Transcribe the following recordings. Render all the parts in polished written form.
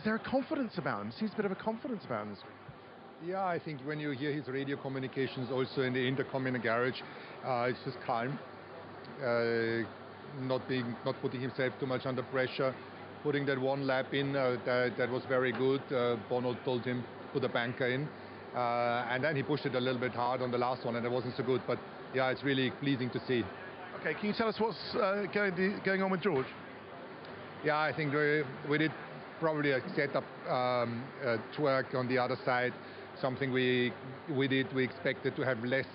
there a confidence about him? Seems a bit of a confidence about him this week. Yeah, I think when you hear his radio communications also in the intercom in the garage, it's just calm, not putting himself too much under pressure, putting that one lap in, that was very good. Bono told him put a banker in, and then he pushed it a little bit hard on the last one, and it wasn't so good. But yeah, it's really pleasing to see. Okay, can you tell us what's going on with George? Yeah, I think we did probably a setup twerk on the other side. Something we expected to have less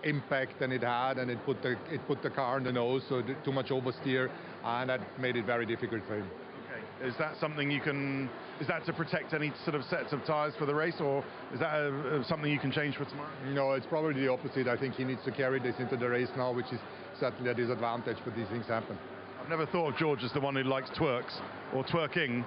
impact than it had, and it put the car in the nose, so too much oversteer, and that made it very difficult for him. Okay, is that something you can? Is that to protect any sort of sets of tyres for the race, or is that something you can change for tomorrow? No, it's probably the opposite. I think he needs to carry this into the race now, which is certainly a disadvantage, but these things happen. I've never thought of George as the one who likes twerks or twerking.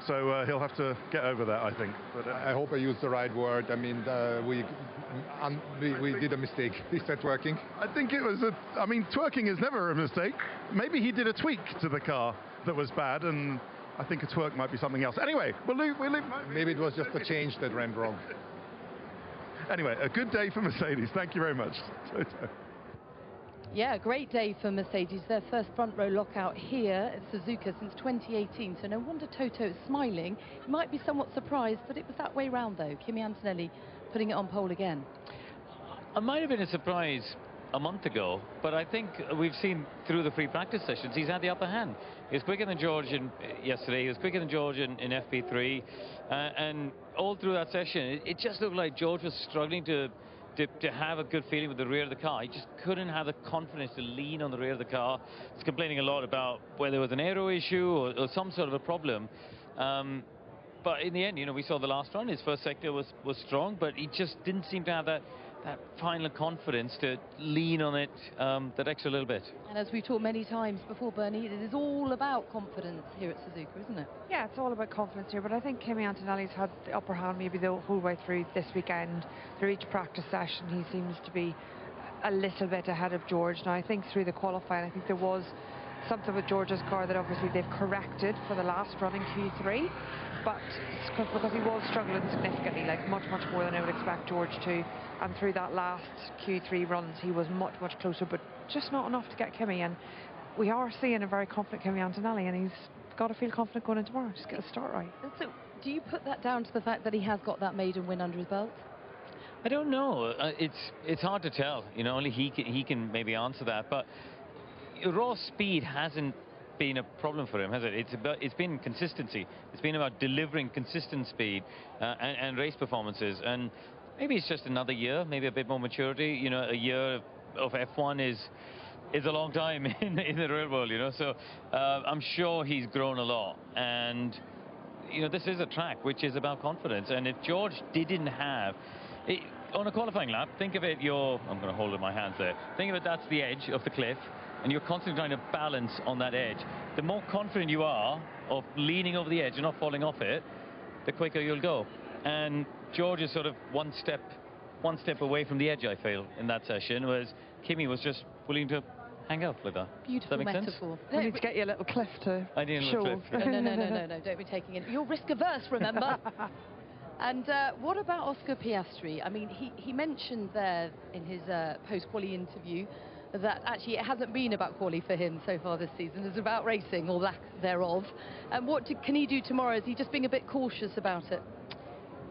So he'll have to get over that, I think. But, I hope I used the right word. I mean, we did a mistake. He said twerking. I think it was I mean, twerking is never a mistake. Maybe he did a tweak to the car that was bad, and I think a twerk might be something else. Anyway, we'll leave. Maybe it was just a change that went wrong. Anyway, a good day for Mercedes. Thank you very much. Yeah, great day for Mercedes. Their first front row lockout here at Suzuka since 2018. So no wonder Toto is smiling. He might be somewhat surprised, but it was that way round though. Kimi Antonelli putting it on pole again. It might have been a surprise a month ago, but I think we've seen through the free practice sessions he's had the upper hand. He was quicker than George yesterday. He was quicker than George in FP3, and all through that session, it just looked like George was struggling to have a good feeling with the rear of the car. He just couldn't have the confidence to lean on the rear of the car. He's complaining a lot about whether there was an aero issue or some sort of a problem. But in the end, you know, we saw the last run. His first sector was strong, but he just didn't seem to have that final confidence to lean on it that extra little bit. And as we've talked many times before, Bernie, it is all about confidence here at Suzuka, isn't it? Yeah, it's all about confidence here, but I think Kimi Antonelli's had the upper hand maybe the whole way through this weekend. Through each practice session, he seems to be a little bit ahead of George. Now, I think through the qualifying, I think there was something with George's car that obviously they've corrected for the last run in Q3, but because he was struggling significantly, like much more than I would expect George to, and through that last Q3 runs he was much closer, but just not enough to get Kimi. And we are seeing a very confident Kimi Antonelli, and he's got to feel confident going in tomorrow. Just get a start right. So do you put that down to the fact that he has got that maiden win under his belt? I don't know. It's hard to tell. You know, only he can maybe answer that. But raw speed hasn't been a problem for him, has it? It's been consistency. It's been about delivering consistent speed and race performances. And maybe it's just another year, maybe a bit more maturity. You know, a year of F1 is a long time in the real world, you know. So I'm sure he's grown a lot. And you know, this is a track which is about confidence. And if George didn't have on a qualifying lap, think of it, I'm going to hold it in my hands there. Think of it, that's the edge of the cliff, and you're constantly trying to balance on that edge. The more confident you are of leaning over the edge and not falling off it, the quicker you'll go. And George is sort of one step away from the edge, I feel, in that session, whereas Kimi was just willing to hang out with that. Beautiful Does that make metaphor. We need to get you a little cliff to I need a show. little cliff. No, don't be taking it. You're risk averse, remember? And what about Oscar Piastri? I mean, he mentioned there in his post-quali interview that actually it hasn't been about quali for him so far this season. It's about racing, or lack thereof. And what can he do tomorrow? Is he just being a bit cautious about it?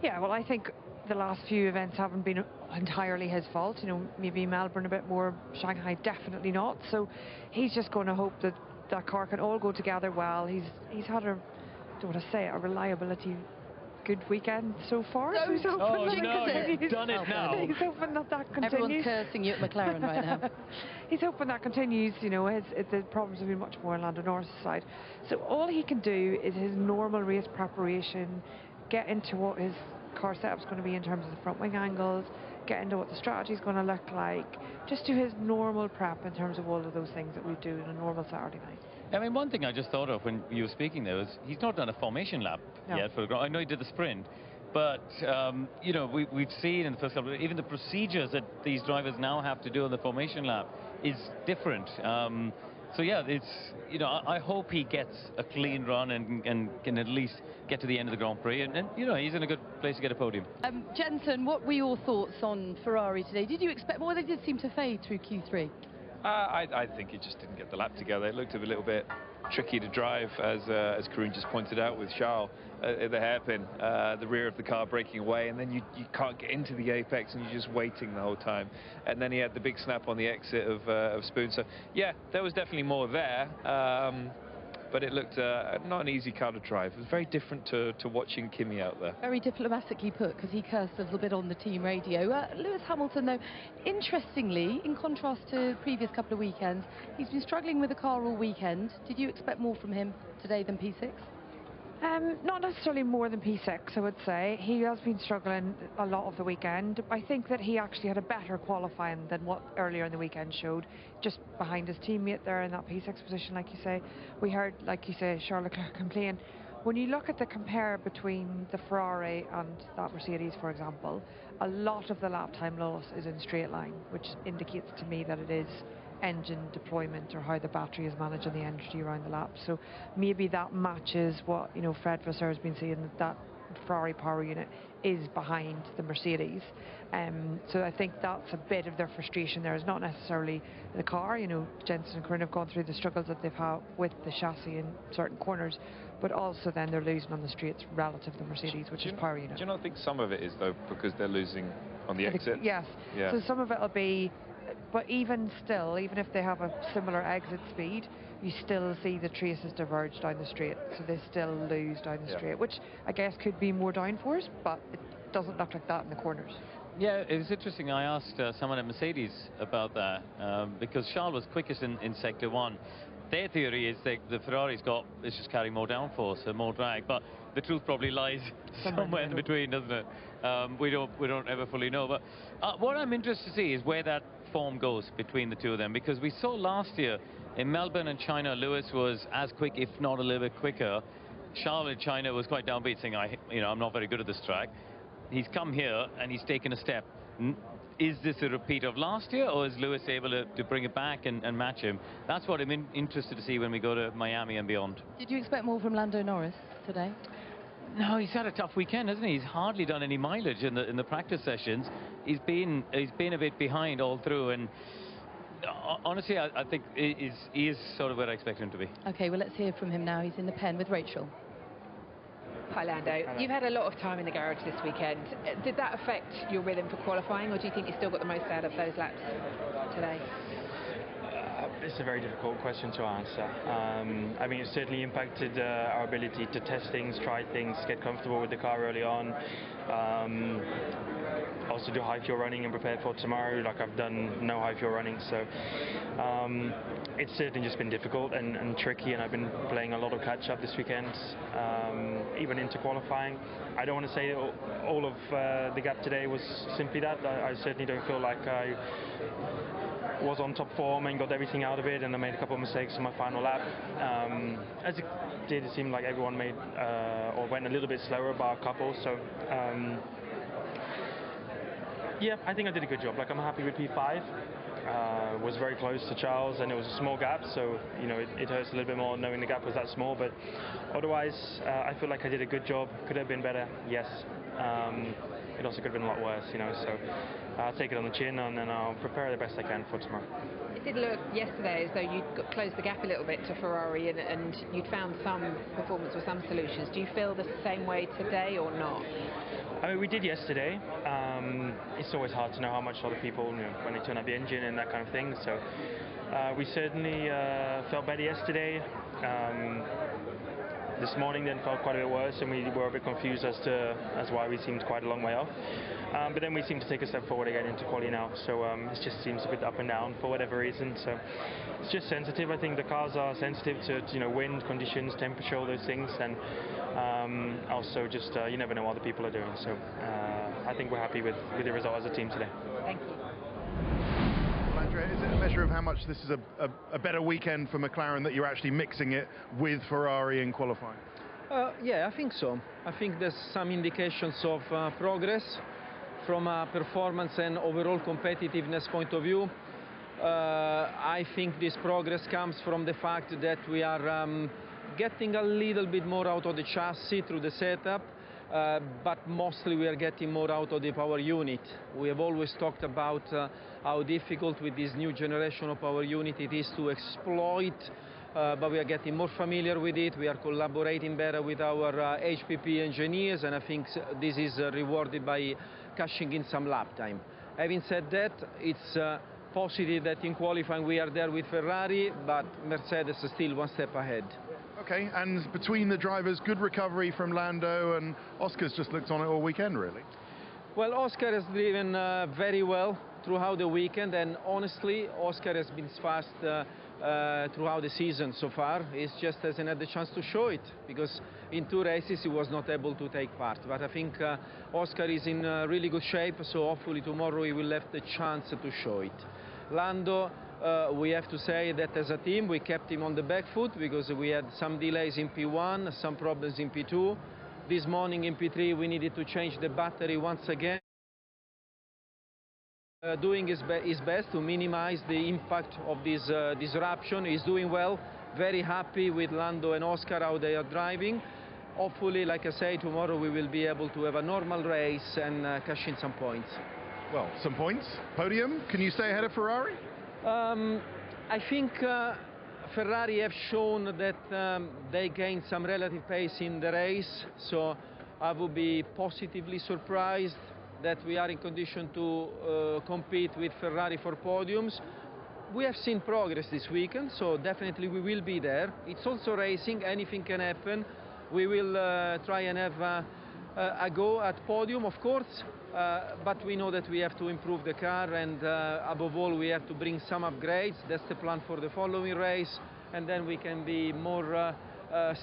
Yeah, well, I think the last few events haven't been entirely his fault. You know, maybe Melbourne a bit more, Shanghai definitely not. So he's just going to hope that that car can all go together well. He's had a, don't want to say it, a reliability good weekend so far. So he's hoping you've done it now. He's hoping that continues. Everyone's cursing you at McLaren right now. He's hoping that continues. You know, the problems have been much more on Lando Norris' side. So all he can do is his normal race preparation, get into what his car setup's going to be in terms of the front wing angles, get into what the strategy is going to look like, just do his normal prep in terms of all of those things that we do in a normal Saturday night. I mean, one thing I just thought of when you were speaking there was he's not done a formation lap yet for the. I know he did the sprint, but you know, we've seen in the first couple of, even the procedures that these drivers now have to do on the formation lap is different. So yeah, it's, you know, I hope he gets a clean run and can at least get to the end of the Grand Prix, and you know, he's in a good place to get a podium. Jensen, what were your thoughts on Ferrari today? Did you expect more? They did seem to fade through Q3. I think he just didn't get the lap together. It looked a little bit tricky to drive, as Karun just pointed out, with Charles at the hairpin, the rear of the car breaking away, and then you can't get into the apex, and you're just waiting the whole time. And then he had the big snap on the exit of Spoon. So yeah, there was definitely more there. But it looked not an easy car to drive. It was very different to watching Kimi out there. Very diplomatically put, because he cursed a little bit on the team radio. Lewis Hamilton, though, interestingly, in contrast to the previous couple of weekends, he's been struggling with the car all weekend. Did you expect more from him today than P6? Not necessarily more than P6, I would say. He has been struggling a lot of the weekend. I think that he actually had a better qualifying than what earlier in the weekend showed, just behind his teammate there in that P6 position, like you say. We heard, like you say, Charles Leclerc complain. When you look at the compare between the Ferrari and that Mercedes, for example, a lot of the lap time loss is in straight line, which indicates to me that it is engine deployment or how the battery is managing the energy around the lap. So maybe that matches what, you know, Fred Vasseur has been saying, that Ferrari power unit is behind the Mercedes. So I think that's a bit of their frustration there. It's not necessarily the car. You know, Jensen and Karun have gone through the struggles that they've had with the chassis in certain corners, but also then they're losing on the straights relative to the Mercedes, which is power unit. Do you not think some of it is, though, because they're losing on the exit? Yes. Yeah. So some of it will be, but even still, even if they have a similar exit speed, you still see the traces diverge down the straight, so they still lose down the straight, which I guess could be more downforce, but it doesn't look like that in the corners. Yeah, it was interesting. I asked someone at Mercedes about that, because Charles was quickest in Sector 1. Their theory is that the Ferrari's is just carrying more downforce and more drag, but the truth probably lies somewhere in between, doesn't it? We don't ever fully know. But what I'm interested to see is where that form goes between the two of them, because we saw last year in Melbourne and China, Lewis was as quick, if not a little bit quicker. Charles in China was quite downbeat, saying, I'm not very good at this track. He's come here and he's taken a step. Is this a repeat of last year, or is Lewis able to bring it back and match him? That's what I'm interested to see when we go to Miami and beyond. Did you expect more from Lando Norris today? No, he's had a tough weekend, hasn't he? He's hardly done any mileage in the practice sessions. He's been a bit behind all through, and honestly, I think he is sort of where I expect him to be. Okay, well, let's hear from him now. He's in the pen with Rachel. Hi Lando, you've had a lot of time in the garage this weekend. Did that affect your rhythm for qualifying, or do you think you still got the most out of those laps today? It's a very difficult question to answer. I mean, it certainly impacted our ability to test things, try things, get comfortable with the car early on. Also do high fuel running and prepare for tomorrow. Like, I've done no high fuel running, so it's certainly just been difficult and tricky, and I've been playing a lot of catch up this weekend, even into qualifying. I don't want to say all of the gap today was simply that. I certainly don't feel like I was on top form and got everything out of it, and I made a couple of mistakes in my final lap. As it did, it seemed like everyone made or went a little bit slower, bar a couple. So yeah, I think I did a good job. Like, I'm happy with P5. Was very close to Charles, and it was a small gap, so you know it hurts a little bit more knowing the gap was that small. But otherwise, I feel like I did a good job. Could have been better, yes. It also could have been a lot worse, you know. So I'll take it on the chin, and then I'll prepare the best I can for tomorrow. It did look yesterday as though you'd closed the gap a little bit to Ferrari, and you'd found some performance or some solutions. Do you feel the same way today or not? I mean, we did yesterday. It's always hard to know how much other people, you know, when they turn up the engine and that kind of thing. So we certainly felt better yesterday. This morning then felt quite a bit worse, and we were a bit confused as why we seemed quite a long way off. But then we seem to take a step forward again into quali now. So it just seems a bit up and down for whatever reason. So it's just sensitive. I think the cars are sensitive to wind conditions, temperature, all those things, and also just you never know what other people are doing. So I think we're happy with the result as a team today. Thank you. Andrea, is it a measure of how much this is a better weekend for McLaren that you're actually mixing it with Ferrari in qualifying? Yeah, I think so. I think there's some indications of progress from a performance and overall competitiveness point of view. I think this progress comes from the fact that we are getting a little bit more out of the chassis through the setup, but mostly we are getting more out of the power unit. We have always talked about how difficult with this new generation of power unit it is to exploit, but we are getting more familiar with it. We are collaborating better with our HPP engineers, and I think this is rewarded by cashing in some lap time. Having said that, it's positive that in qualifying we are there with Ferrari, but Mercedes is still one step ahead. Okay, and between the drivers, good recovery from Lando, and Oscar's just looked on it all weekend, really. Well, Oscar has driven very well throughout the weekend, and honestly, Oscar has been fast throughout the season so far. He just hasn't had the chance to show it, because in 2 races he was not able to take part. But I think Oscar is in really good shape, so hopefully tomorrow he will have the chance to show it. Lando, we have to say that as a team we kept him on the back foot because we had some delays in P1, some problems in P2. This morning in P3 we needed to change the battery once again. Doing his best to minimize the impact of this disruption. He's doing well, very happy with Lando and Oscar how they are driving. Hopefully, like I say, tomorrow we will be able to have a normal race and cash in some points. Well, some points. Podium, can you stay ahead of Ferrari? I think Ferrari have shown that they gained some relative pace in the race, so I would be positively surprised that we are in condition to compete with Ferrari for podiums. We have seen progress this weekend, so definitely we will be there. It's also racing, anything can happen. We will try and have a go at podium, of course, but we know that we have to improve the car, and above all we have to bring some upgrades. That's the plan for the following race, and then we can be more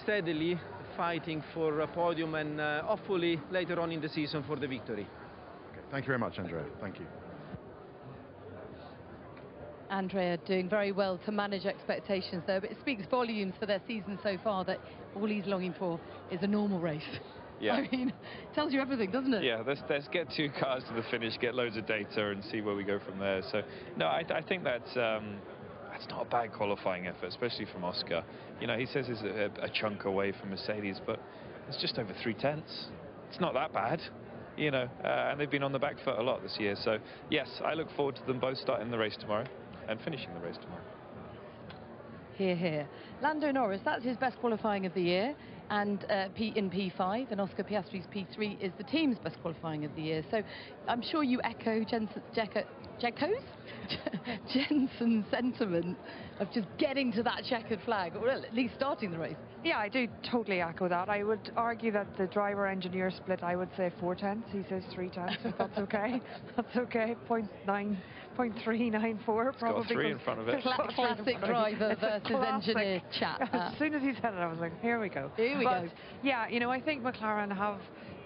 steadily fighting for a podium and hopefully later on in the season for the victory. Okay, thank you very much, Andrea. Thank you. Andrea doing very well to manage expectations though, but it speaks volumes for their season so far that all he's longing for is a normal race. Yeah. I mean, it tells you everything, doesn't it? Yeah, let's get 2 cars to the finish, get loads of data and see where we go from there. So, no, I think that's not a bad qualifying effort, especially from Oscar. You know, he says he's a chunk away from Mercedes, but it's just over 3/10. It's not that bad, you know, and they've been on the back foot a lot this year. So, yes, I look forward to them both starting the race tomorrow and finishing the race tomorrow. Hear, hear. Lando Norris, that's his best qualifying of the year, and in P5, and Oscar Piastri's P3 is the team's best qualifying of the year. So I'm sure you echo Jensen's sentiment of just getting to that checkered flag, or at least starting the race. Yeah, I do totally echo that. I would argue that the driver-engineer split, I would say 4/10. He says 3/10, if that's okay. That's okay. 0.394 probably. Got 3 in front of it. Classic driver versus engineer chat. As soon as he said it, I was like, here we go. Here we go. Yeah, you know, I think McLaren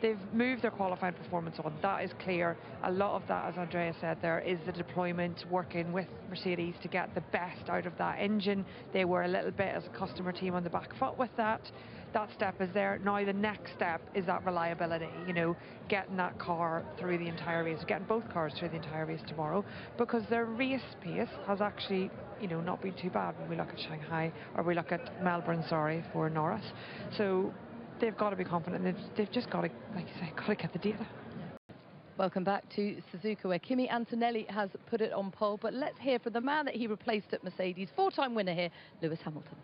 they've moved their qualifying performance on. That is clear. A lot of that, as Andrea said there, is the deployment, working with Mercedes to get the best out of that engine. They were a little bit, as a customer team, on the back foot with that. That step is there. Now the next step is that reliability, you know, getting that car through the entire race, getting both cars through the entire race tomorrow, because their race pace has actually, you know, not been too bad when we look at Shanghai, or we look at Melbourne, sorry, for Norris. So they've got to be confident. They've just got to, like you say, got to get the data. Welcome back to Suzuka, where Kimi Antonelli has put it on pole. But let's hear from the man that he replaced at Mercedes, 4-time winner here, Lewis Hamilton.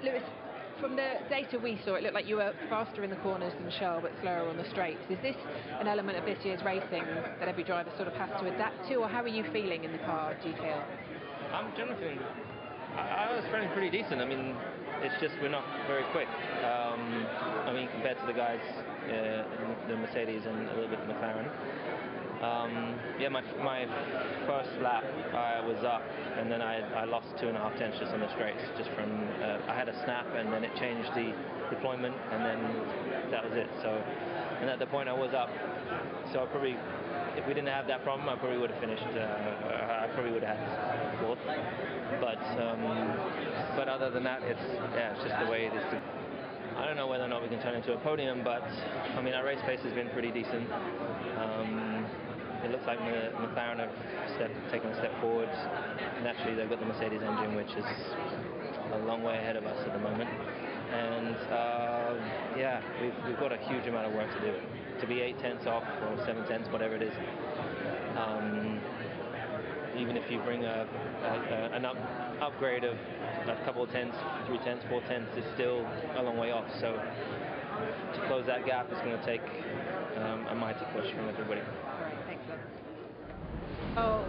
Lewis, from the data we saw, it looked like you were faster in the corners than Charles, but slower on the straights. Is this an element of this year's racing that every driver sort of has to adapt to, or how are you feeling in the car, do you feel? I'm generally feeling, I was feeling pretty decent. I mean, it's just we're not very quick. I mean, compared to the guys in the Mercedes and a little bit the McLaren. Yeah, my first lap I was up, and then I lost 2.5 tenths just on the straights, just from I had a snap, and then it changed the deployment, and then that was it. So, and at the point I was up, so I probably, if we didn't have that problem, I probably would have finished. I probably would have had 4th. But other than that, it's just the way it is. I don't know whether or not we can turn into a podium, but I mean our race pace has been pretty decent. it looks like McLaren have taken a step forward. Naturally, they've got the Mercedes engine, which is a long way ahead of us at the moment. And yeah, we've got a huge amount of work to do. To be 8/10 off or 7/10, whatever it is, even if you bring an upgrade of a couple of tenths, 3/10, 4/10, it's still a long way off. So to close that gap is going to take a mighty push from everybody. All right, excellent. Oh,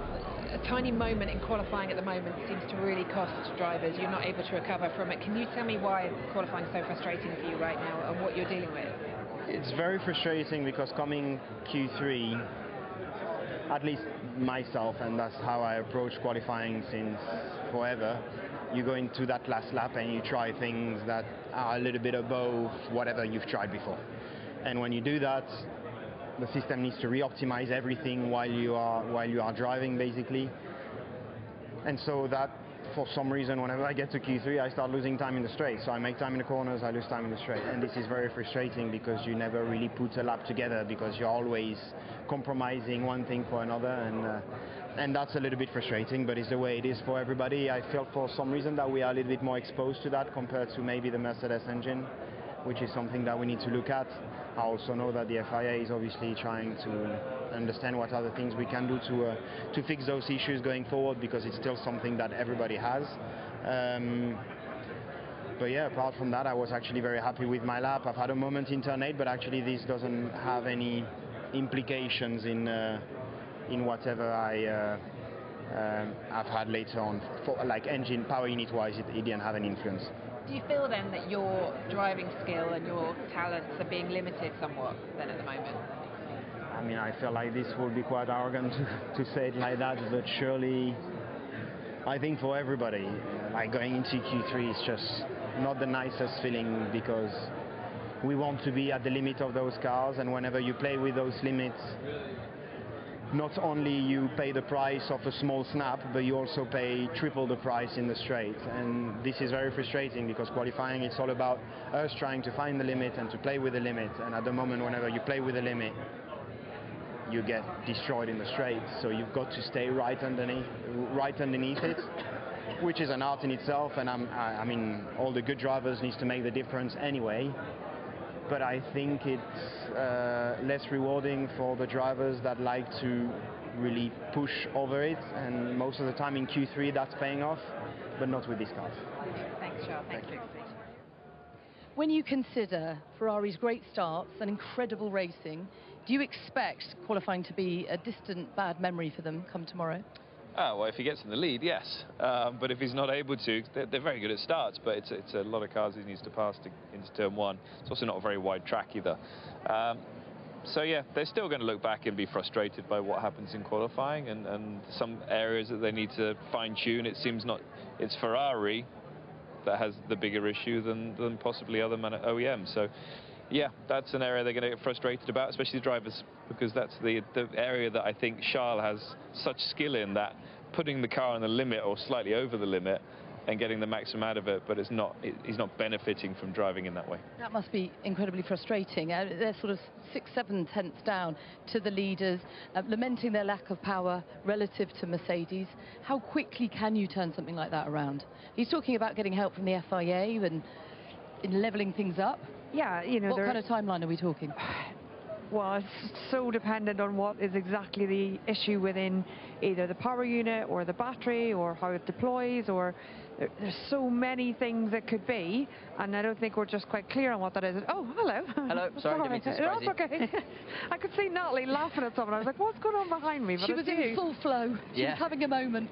a tiny moment in qualifying at the moment seems to really cost drivers. You're not able to recover from it. Can you tell me why qualifying is so frustrating for you right now and what you're dealing with? It's very frustrating because coming Q3, at least myself, and that's how I approach qualifying since forever, you go into that last lap and you try things that are a little bit above whatever you've tried before. And when you do that, the system needs to re-optimize everything while you are driving, basically. And so that, for some reason, whenever I get to Q3, I start losing time in the straight. So I make time in the corners, I lose time in the straight. And this is very frustrating because you never really put a lap together because you're always compromising one thing for another. And that's a little bit frustrating, but it's the way it is for everybody. I felt for some reason that we are a little bit more exposed to that compared to maybe the Mercedes engine, which is something that we need to look at. I also know that the FIA is obviously trying to understand what other things we can do to fix those issues going forward, because it's still something that everybody has. But yeah, apart from that, I was actually very happy with my lap. I've had a moment in turn 8, but actually this doesn't have any implications in whatever I've had later on. For, like engine power unit wise, it didn't have any influence. Do you feel then that your driving skill and your talents are being limited somewhat then at the moment? I mean, I feel like this would be quite arrogant to say it like that, but surely I think for everybody, like going into Q3 is just not the nicest feeling, because we want to be at the limit of those cars, and whenever you play with those limits, not only you pay the price of a small snap, but you also pay triple the price in the straight. And this is very frustrating because qualifying, it's all about us trying to find the limit and to play with the limit. And at the moment, whenever you play with the limit, you get destroyed in the straight. So you've got to stay right underneath it, which is an art in itself. And I mean, all the good drivers need to make the difference anyway. But I think it's less rewarding for the drivers that like to really push over it, and most of the time in Q3 that's paying off, but not with these cars. Thanks, Charles. Thank you. When you consider Ferrari's great starts and incredible racing, do you expect qualifying to be a distant bad memory for them come tomorrow? Oh, well, if he gets in the lead, yes. But if he's not able to, they're very good at starts, but it's a lot of cars he needs to pass into turn 1. It's also not a very wide track either. So yeah, they're still going to look back and be frustrated by what happens in qualifying, and some areas that they need to fine-tune. It seems it's Ferrari that has the bigger issue than possibly other OEMs. So yeah, that's an area they're going to get frustrated about, especially the drivers, because that's the area that I think Charles has such skill in, that putting the car on the limit or slightly over the limit and getting the maximum out of it, but he's not benefiting from driving in that way. That must be incredibly frustrating. They're sort of 6-7 tenths down to the leaders, lamenting their lack of power relative to Mercedes. How quickly can you turn something like that around? He's talking about getting help from the FIA and in levelling things up. Yeah, you know, what kind of timeline are we talking? Well, it's so dependent on what is exactly the issue within either the power unit or the battery or how it deploys, or there's so many things it could be, and I don't think we're just quite clear on what that is. Oh, hello. Hello, sorry, didn't mean to surprise you. That's okay. I could see Natalie laughing at someone. I was like, what's going on behind me? But she was in full flow. She was having a moment.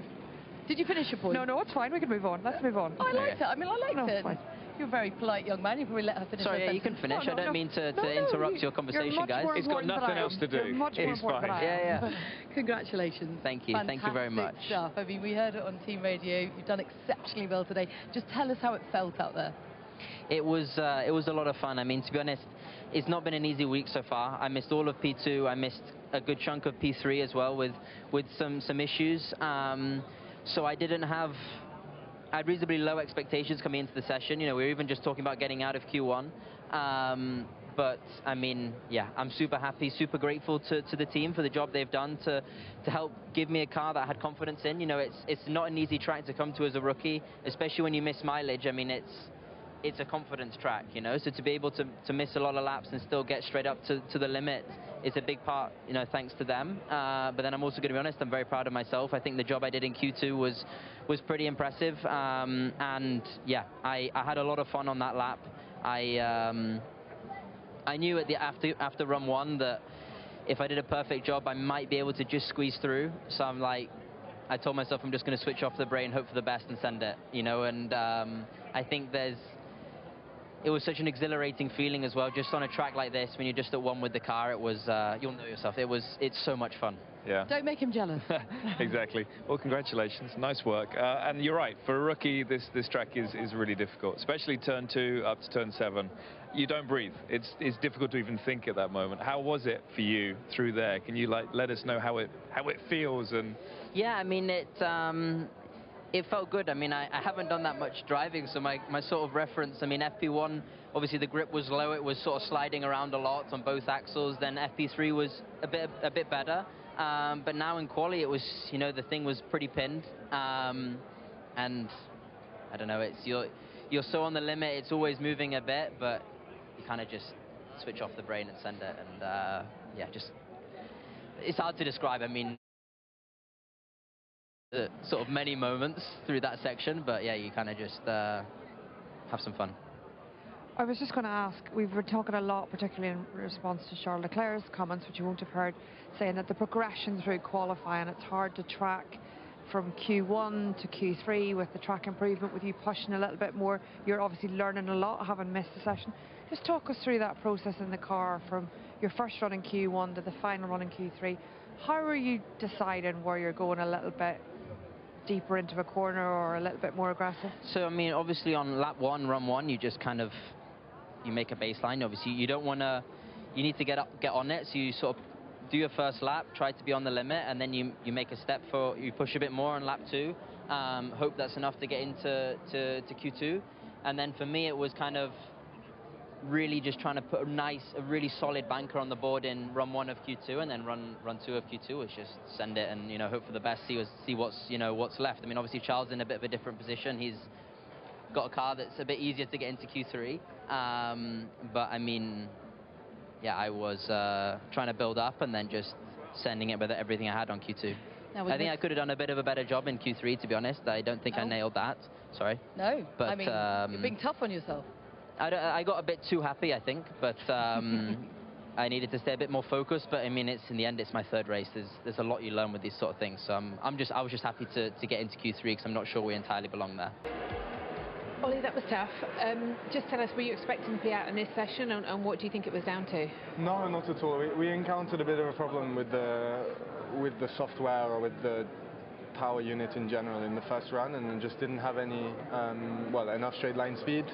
Did you finish your point? No, it's fine. We can move on. Let's move on. I liked it. I mean, I liked it. Fine. You're a very polite young man. You probably let her finish. Sorry, you can finish. I don't mean to interrupt your conversation, guys. He's got nothing else to do. It's fine. Yeah. Congratulations. Thank you. Fantastic Thank you very much. Stuff. I mean, we heard it on team radio. You've done exceptionally well today. Just tell us how it felt out there. It was a lot of fun. I mean, to be honest, it's not been an easy week so far. I missed all of P2. I missed a good chunk of P3 as well with some issues. So I had reasonably low expectations coming into the session. You know, we were even just talking about getting out of Q1. But I mean, yeah, I'm super happy, super grateful to the team for the job they've done to help give me a car that I had confidence in. You know, it's not an easy track to come to as a rookie, especially when you miss mileage. I mean, it's a confidence track, you know, so to be able to miss a lot of laps and still get straight up to the limit is a big part, you know, thanks to them. But then I'm also going to be honest, I'm very proud of myself. I think the job I did in Q2 was pretty impressive. And yeah, I had a lot of fun on that lap. I knew after run one that if I did a perfect job, I might be able to just squeeze through. So I told myself I'm just going to switch off the brake, hope for the best and send it, you know. And I think it was such an exhilarating feeling as well, just on a track like this, when you're just at one with the car. It was, you'll know yourself, it's so much fun. Yeah. Don't make him jealous. Exactly. Well, congratulations. Nice work. And you're right, for a rookie, this track is really difficult, especially turn 2 up to turn 7. You don't breathe. It's difficult to even think at that moment. How was it for you through there? Can you let us know how it feels? And yeah, I mean, it felt good. I mean, I haven't done that much driving, so my sort of reference, I mean, FP1, obviously the grip was low, it was sort of sliding around a lot on both axles. Then FP3 was a bit better. But now in quali, it was, you know, the thing was pretty pinned. And I don't know, you're so on the limit, it's always moving a bit, but you kind of just switch off the brain and send it. And yeah, it's hard to describe. I mean, sort of many moments through that section, but yeah, you kind of just have some fun. I was just going to ask, we were talking a lot, particularly in response to Charles Leclerc's comments, which you won't have heard, saying that the progression through qualifying, it's hard to track from Q1 to Q3 with the track improvement, with you pushing a little bit more. You're obviously learning a lot, having missed a session. Just talk us through that process in the car from your first run in Q1 to the final run in Q3. How are you deciding where you're going a little bit deeper into a corner or a little bit more aggressive? So, I mean, obviously on lap 1, run 1, you just kind of, you make a baseline. Obviously, you don't want to, you need to get on it, so you sort of do your first lap, try to be on the limit, and then you make a step you push a bit more on lap 2, hope that's enough to get into Q2. And then for me, it was kind of really just trying to put a really solid banker on the board in run 1 of Q2, and then run 2 of Q2 was just send it and, you know, hope for the best, see what's left. I mean, obviously Charles in a bit of a different position. He's got a car that's a bit easier to get into Q3, but I mean, yeah, I was trying to build up and then just sending it with everything I had on Q2. I think I could have done a bit of a better job in Q3, to be honest. I don't think I nailed that. Sorry. No, but I mean, you're being tough on yourself. I got a bit too happy, I think, but I needed to stay a bit more focused. But I mean, in the end, it's my third race. There's a lot you learn with these sort of things. So I was just happy to get into Q3 because I'm not sure we entirely belong there. Ollie, that was tough. Just tell us, were you expecting to be out in this session, and what do you think it was down to? No, not at all. We encountered a bit of a problem with the software or with the power unit in general in the first run, and just didn't have any enough straight line speed.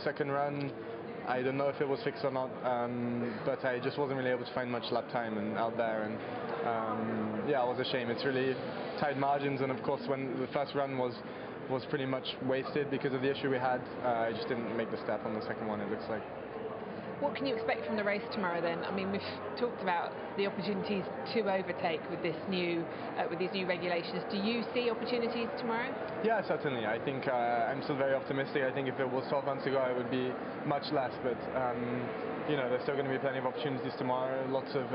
Second run, I don't know if it was fixed or not, but I just wasn't really able to find much lap time out there, and yeah, it was a shame. It's really tight margins, and of course when the first run was pretty much wasted because of the issue we had, I just didn't make the step on the second one, it looks like. What can you expect from the race tomorrow then? I mean, we've talked about the opportunities to overtake with these new regulations. Do you see opportunities tomorrow? Yeah, certainly. I think I'm still very optimistic. I think if it was 12 months ago, it would be much less. But you know, there's still going to be plenty of opportunities tomorrow. Lots of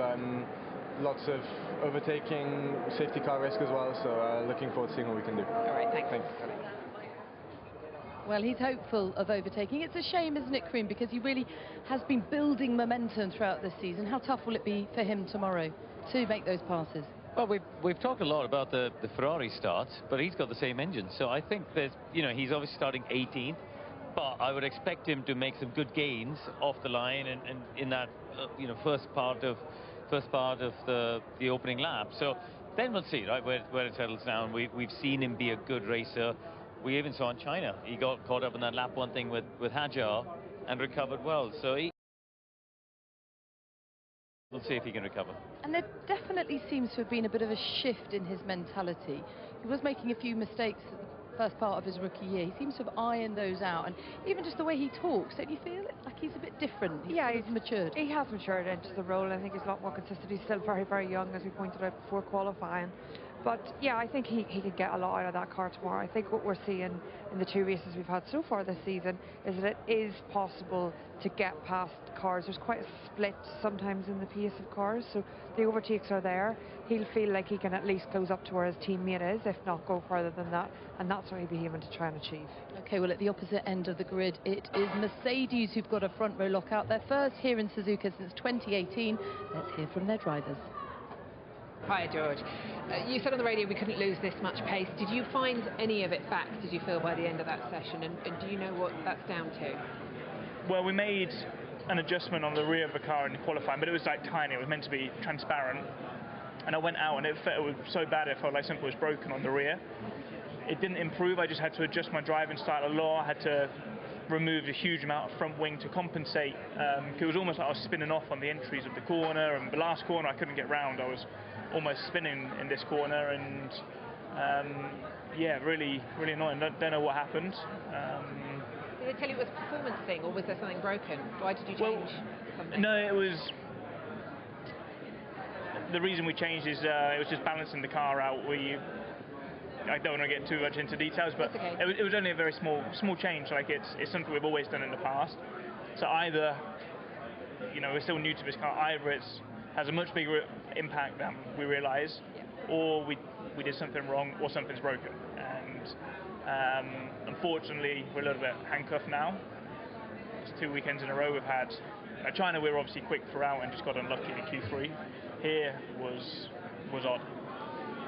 overtaking, safety car risk as well. So looking forward to seeing what we can do. All right, thanks. Well, he's hopeful of overtaking. It's a shame, isn't it, Karim, because he really has been building momentum throughout this season. How tough will it be for him tomorrow to make those passes? Well, we've talked a lot about the Ferrari start, but he's got the same engine. So I think there's, you know, he's obviously starting 18th, but I would expect him to make some good gains off the line and in that, you know, first part of the opening lap. So then we'll see, right, where it settles down. We've seen him be a good racer. We even saw in China, he got caught up in that lap 1 thing with Hajar and recovered well. So we'll see if he can recover. And there definitely seems to have been a bit of a shift in his mentality. He was making a few mistakes at the first part of his rookie year. He seems to have ironed those out, and even just the way he talks, don't you feel it? Like he's a bit different? He's matured. He has matured into the role. I think he's a lot more consistent. He's still very, very young, as we pointed out before qualifying. But yeah, I think he could get a lot out of that car tomorrow. I think what we're seeing in the 2 races we've had so far this season is that it is possible to get past cars. There's quite a split sometimes in the pace of cars, so the overtakes are there. He'll feel like he can at least close up to where his teammate is, if not go further than that, and that's what he'll be aiming to try and achieve. Okay, well, at the opposite end of the grid, it is Mercedes who've got a front row lockout. Their first here in Suzuka since 2018. Let's hear from their drivers. Hi, George. You said on the radio we couldn't lose this much pace. Did you find any of it back, did you feel, by the end of that session? And do you know what that's down to? Well, we made an adjustment on the rear of the car in qualifying, but it was like tiny. It was meant to be transparent. And I went out and it was so bad it felt like something was broken on the rear. It didn't improve. I just had to adjust my driving style a lot. I had to remove a huge amount of front wing to compensate. It was almost like I was spinning off on the entries of the corner, and the last corner I couldn't get round. I was almost spinning in this corner, and yeah, really annoying. Don't know what happened. Did they tell you it was a performance thing, or was there something broken? Why did you change something? No, it was... The reason we changed is it was just balancing the car out. I don't want to get too much into details, but okay. it was only a very small change. Like it's something we've always done in the past. So either, we're still new to this car. Either it has a much bigger impact than we realise, or we did something wrong, or something's broken. And unfortunately, we're a little bit handcuffed now. It's 2 weekends in a row we've had. China, we were obviously quick throughout and just got unlucky in Q3. Here was odd.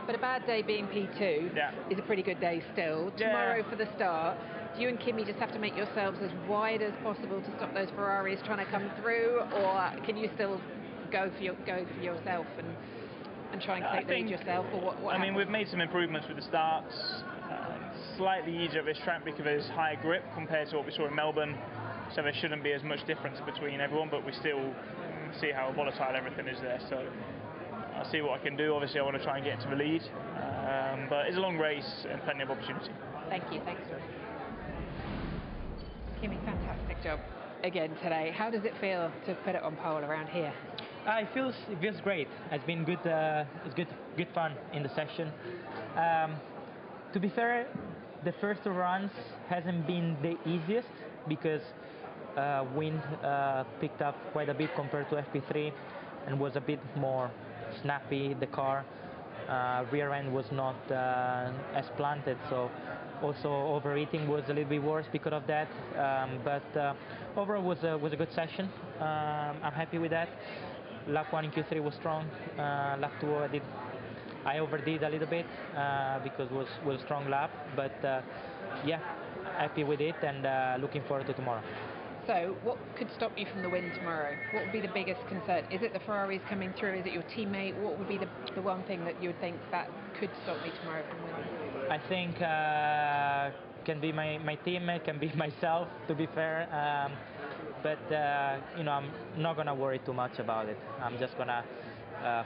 But a bad day being P2 is a pretty good day still. Tomorrow for the start, do you and Kimi just have to make yourselves as wide as possible to stop those Ferraris trying to come through, or can you still go for yourself and try and take the lead yourself, or what I mean, happens? we've made some improvements with the starts. Slightly easier at this track because there's higher grip compared to what we saw in Melbourne, so there shouldn't be as much difference between everyone, but we still see how volatile everything is there. So I'll see what I can do. Obviously, I want to try and get into the lead, but it's a long race and plenty of opportunity. Thank you. Thanks, George. Kimi, fantastic job again today. How does it feel to put it on pole around here? It feels great. It's been good. It's good fun in the session. To be fair, the first runs hasn't been the easiest because wind picked up quite a bit compared to FP3 and was a bit more snappy. The car rear end was not as planted, so also overheating was a little bit worse because of that. But overall was a good session. I'm happy with that. Lap 1 in Q3 was strong. Lap 2 I overdid a little bit because it was a strong lap, but yeah, happy with it and looking forward to tomorrow. So, what could stop you from the win tomorrow? What would be the biggest concern? Is it the Ferraris coming through? Is it your teammate? What would be the one thing that you would think that could stop me tomorrow from winning? I think can be my teammate, can be myself, to be fair. But I'm not gonna worry too much about it. I'm just gonna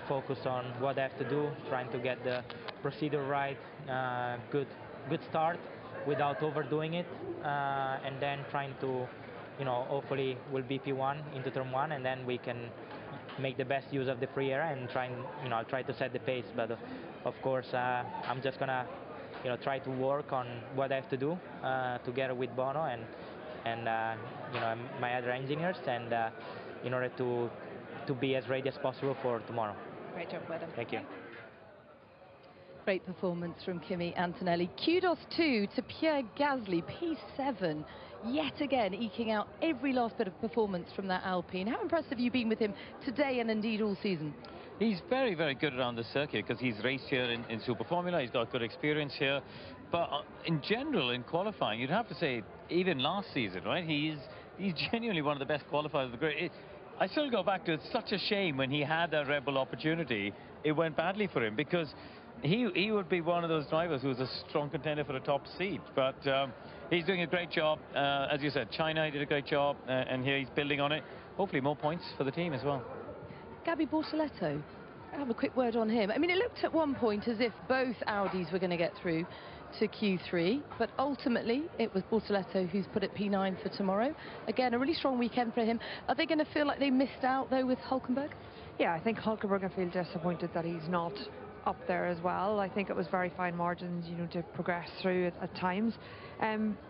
focus on what I have to do, trying to get the procedure right, good start without overdoing it, and then trying to, hopefully we'll be P1 into turn 1, and then we can make the best use of the free air and I'll try to set the pace. But of course, I'm just gonna, try to work on what I have to do together with Bono and my other engineers, and in order to be as ready as possible for tomorrow. Great job, well done. Thank you. Great performance from Kimi Antonelli. Kudos too to Pierre Gasly, P7, yet again eking out every last bit of performance from that Alpine. How impressed have you been with him today and indeed all season? He's very, very good around the circuit because he's raced here in Super Formula. He's got good experience here. But in general, in qualifying, you'd have to say, even last season, right? He's genuinely one of the best qualifiers of the grid. I still go back to, it's such a shame when he had that Red Bull opportunity, it went badly for him, because he would be one of those drivers who was a strong contender for the top seat. But he's doing a great job. As you said, China, he did a great job, and here he's building on it. Hopefully more points for the team as well. Gabby Bortoletto, have a quick word on him. I mean, it looked at one point as if both Audis were going to get through. to Q3, but ultimately it was Bortoleto who's put it P9 for tomorrow. Again, a really strong weekend for him. Are they going to feel like they missed out, though, with Hulkenberg? Yeah, I think Hulkenberg will feel disappointed that he's not up there as well. I think it was very fine margins, you know, to progress through at times.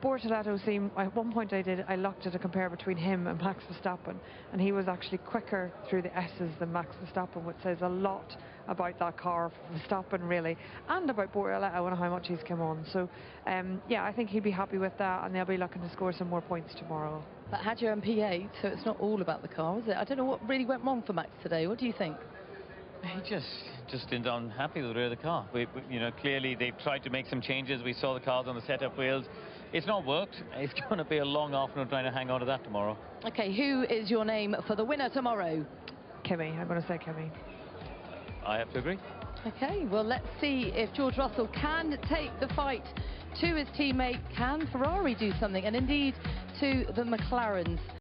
Bortoleto seemed, at one point I looked at a compare between him and Max Verstappen, and he was actually quicker through the S's than Max Verstappen, which says a lot about that car for Verstappen, really, and about Bortoleto and how much he's come on. So, yeah, I think he'd be happy with that, and they'll be looking to score some more points tomorrow. But had you P8, so it's not all about the car, is it? I don't know what really went wrong for Max today. What do you think? He just didn't unhappy with the rear of the car. You know, clearly they've tried to make some changes. We saw the cars on the setup wheels. It's not worked. It's going to be a long afternoon trying to hang on to that tomorrow. Okay, who is your name for the winner tomorrow? Kimi. I'm going to say Kimi. I have to agree. Okay, well, let's see if George Russell can take the fight to his teammate. Can Ferrari do something? And indeed, to the McLarens.